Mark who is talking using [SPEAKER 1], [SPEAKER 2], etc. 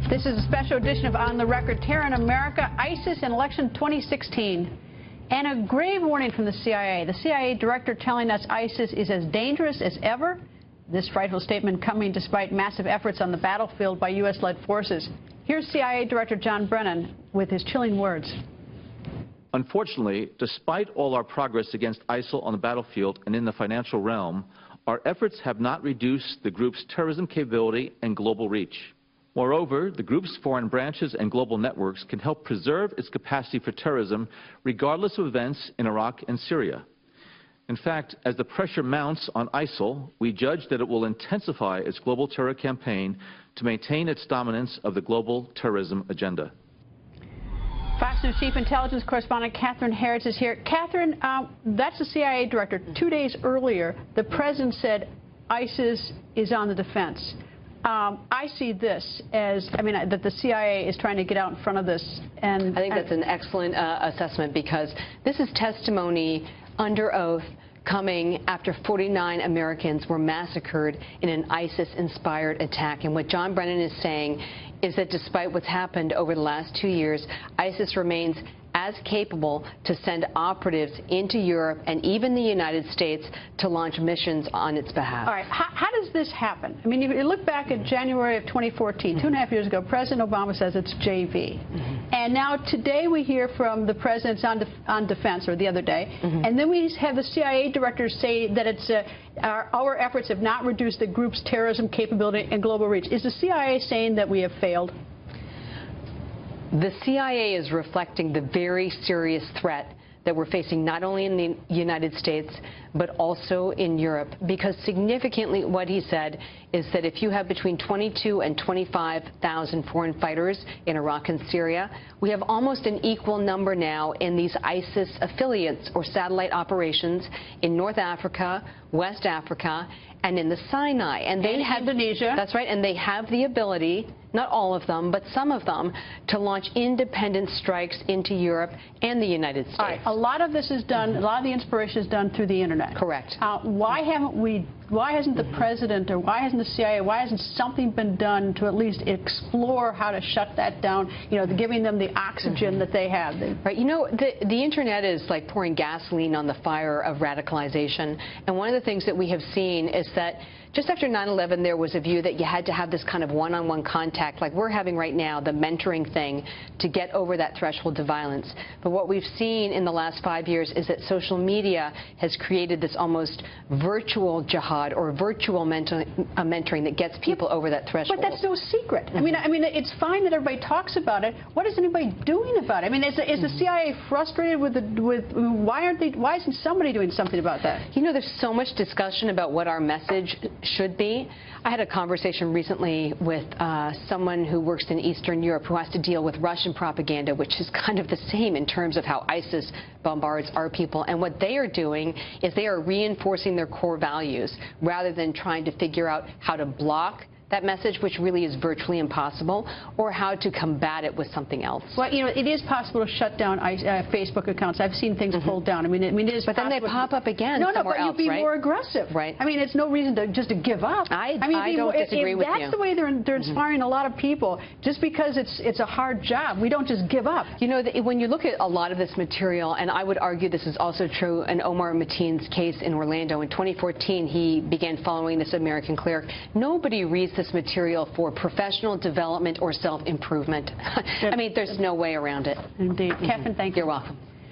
[SPEAKER 1] This is a special edition of On the Record, Terror in America, ISIS and Election 2016. And a grave warning from the CIA. The CIA director telling us ISIS is as dangerous as ever. This frightful statement coming despite massive efforts on the battlefield by U.S.-led forces. Here's CIA Director Brennan with his chilling words.
[SPEAKER 2] Unfortunately, despite all our progress against ISIL on the battlefield and in the financial realm, our efforts have not reduced the group's terrorism capability and global reach. Moreover, the group's foreign branches and global networks can help preserve its capacity for terrorism regardless of events in Iraq and Syria. In fact, as the pressure mounts on ISIL, we judge that it will intensify its global terror campaign to maintain its dominance of the global terrorism agenda.
[SPEAKER 1] Fox News Chief Intelligence Correspondent Herridge is here. Catherine, that's the CIA director. 2 days earlier, the president said ISIS is on the defense. I see this as, that the CIA is trying to get out in front of this. And
[SPEAKER 3] I think that's an excellent assessment, because this is testimony under oath coming after 49 Americans were massacred in an ISIS-inspired attack. And what Brennan is saying is that despite what's happened over the last 2 years, ISIS remains as capable to send operatives into Europe and even the United States to launch missions on its behalf.
[SPEAKER 1] All right. How does this happen? I mean, if you look back at January of 2014, 2.5 years ago, President Obama says it's JV. And now today we hear from the president's on defense, or the other day, and then we have the CIA director say that it's our efforts have not reduced the group's terrorism capability and global reach. Is the CIA saying that we have failed?
[SPEAKER 3] The CIA is reflecting the very serious threat that we're facing not only in the United States, but also in Europe. Because significantly what he said is that if you have between 22 and 25,000 foreign fighters in Iraq and Syria, we have almost an equal number now in these ISIS affiliates or satellite operations in North Africa, West Africa, and in the Sinai. And they have
[SPEAKER 1] Indonesia.
[SPEAKER 3] That's right, and they have the ability, not all of them, but some of them, to launch independent strikes into Europe and the United States.
[SPEAKER 1] All right. A lot of this is done, a lot of the inspiration is done through the internet.
[SPEAKER 3] Correct.
[SPEAKER 1] Why hasn't the president, or why hasn't the CIA, why hasn't something been done to at least explore how to shut that down, giving them the oxygen that they have?
[SPEAKER 3] Right. The internet is like pouring gasoline on the fire of radicalization. And one of the things that we have seen is that just after 9/11, there was a view that you had to have this kind of one-on-one contact, like we're having right now, the mentoring thing, to get over that threshold to violence. But what we've seen in the last 5 years is that social media has created this almost virtual jihad, or virtual mentoring that gets people over that threshold.
[SPEAKER 1] But that's no secret. I mean, it's fine that everybody talks about it. What is anybody doing about it? I mean, is the CIA frustrated with why isn't somebody doing something about that?
[SPEAKER 3] There's so much discussion about what our message should be. I had a conversation recently with someone who works in Eastern Europe who has to deal with Russian propaganda, which is kind of the same in terms of how ISIS bombards our people. And what they are doing is they are reinforcing their core values rather than trying to figure out how to block that message, which really is virtually impossible, or how to combat it with something else.
[SPEAKER 1] Well, it is possible to shut down Facebook accounts. I've seen things pulled down. It is.
[SPEAKER 3] But then they pop up again.
[SPEAKER 1] No,
[SPEAKER 3] somewhere
[SPEAKER 1] but
[SPEAKER 3] else,
[SPEAKER 1] you'd be
[SPEAKER 3] right?
[SPEAKER 1] more aggressive.
[SPEAKER 3] Right.
[SPEAKER 1] It's no reason to give up.
[SPEAKER 3] I don't disagree with you.
[SPEAKER 1] If that's the way they're inspiring a lot of people, just because it's a hard job, we don't just give up.
[SPEAKER 3] When you look at a lot of this material, and I would argue this is also true in Omar Mateen's case in Orlando. In 2014, he began following this American cleric. Nobody reads this material for professional development or self-improvement. There's no way around it.
[SPEAKER 1] Indeed. Catherine, thank you.
[SPEAKER 3] You're welcome.